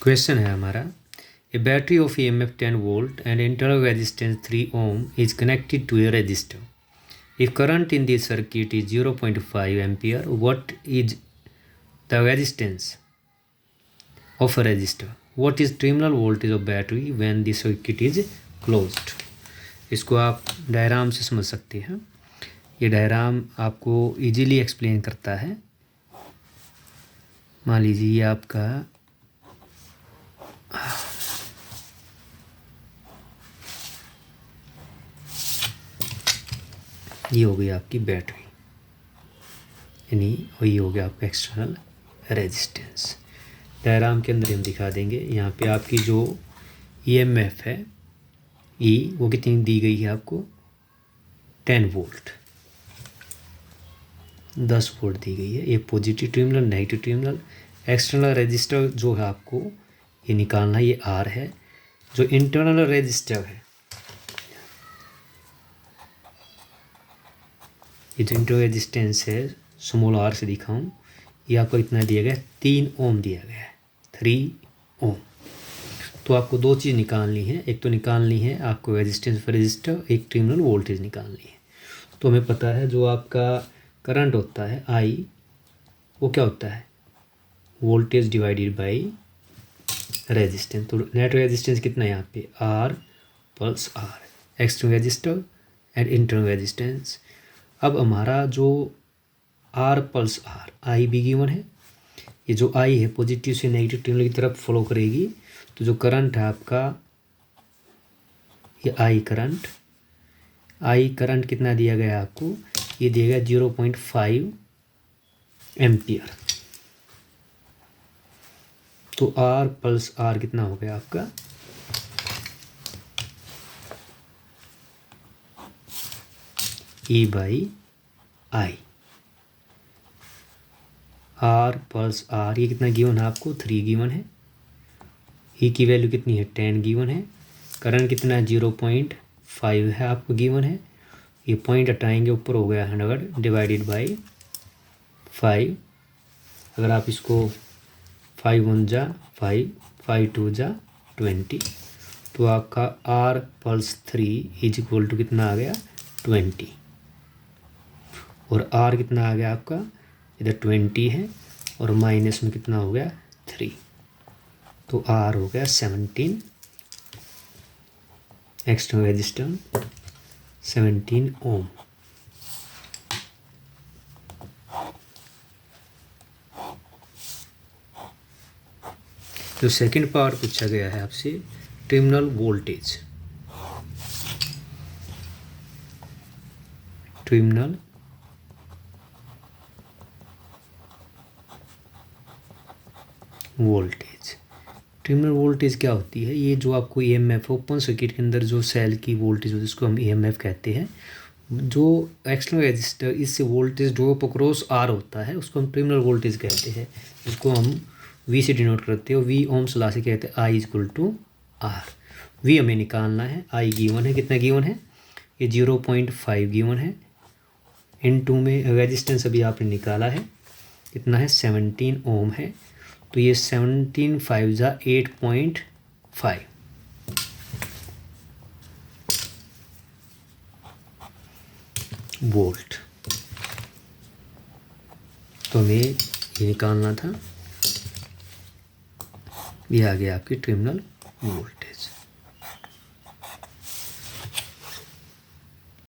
Question है हमारा, a battery of EMF 10 volt and internal resistance 3 ohm is connected to a resistor. If current in this circuit is 0.5 ampere, what is the resistance of a resistor? What is terminal voltage of battery when this circuit is closed? इसको आप diagram से समझ सकते हैं। ये diagram आपको easily explain करता है। मान लीजिए ये आपका ये हो गई आपकी बैटरी, यानी वही हो गया आपका एक्सटर्नल रेजिस्टेंस। डायग्राम के अंदर हम दिखा देंगे। यहाँ पे आपकी जो EMF है E, वो कितनी दी गई है आपको? 10 वोल्ट, 10 वोल्ट दी गई है। ये positive terminal, negative terminal. External resistor जो है आपको ये निकालना, ये R है। जो इंटरनल रेजिस्टर है, ये जो इंटरनल रेजिस्टेंस है स्मॉल r से दिखाऊं, ये आपको इतना दिया गया है, 3 ओम दिया गया है, 3 ओम। तो आपको दो चीज़ निकालनी है। एक तो निकालनी है आपको रेजिस्टेंस फॉर रेजिस्टर, एक टर्मिनल वोल्टेज निकालनी है। तो हमें पता है जो आपका करंट होता है I, वो क्या होता है? Voltage divided by resistance. तो नेट रेजिस्टेंस कितना है यहाँ पे? R plus R, external resistor and internal resistance. अब हमारा जो R प्लस R, I भी गिवन है। ये जो I है पॉजिटिव से नेगेटिव टर्मिनल की तरफ फ्लो करेगी। तो जो करंट है आपका ये I करंट कितना दिया गया है आपको? ये दिया गया 0.5 एम्पियर। तो R प्लस R कितना हो गया आपका? E by I। R plus R ये कितना गिवन है आपको? 3 गिवन है। E की वैल्यू कितनी है? 10 गिवन है। करंट कितना है? 0.5 है आपको गिवन है। ये पॉइंट हटाएंगे, ऊपर हो गया 100 डिवाइडेड बाई 5। अगर आप इसको 5 1 जा 5, 5 2 जा 20, तो आपका R plus 3 is equal to कितना आ गया? 20। और R कितना आ गया आपका? इधर 20 है और माइनस में कितना हो गया? 3। तो R हो गया 17, एक्सटर्नल रेजिस्टेंस 17 ओम। जो सेकंड पार्ट पूछा गया है आपसे, terminal voltage. Terminal voltage, terminal voltage क्या होती है? ये जो आपको EMF ओपन सर्किट के अंदर जो सेल की वोल्टेज होती है उसको हम EMF कहते हैं। जो एक्सटर्नल रेजिस्टर इससे वोल्टेज ड्रॉप अक्रॉस R होता है उसको हम टर्मिनल वोल्टेज कहते हैं, जिसको हम V से डिनोट करते हैं। V ओम्स लॉ से कहते हैं I equal to R। V हमें निकालना है। I गिवन है, कितना गिवन है? ये 0.5 गिवन है। इनटू में रेजिस्टेंस अभी आपने निकाला है, कितना है? 17 ओम है। तो ये 17 5 जा 8.5 वोल्ट। तो हमें ये निकालना था। ये आ गया आपकी टर्मिनल वोल्टेज।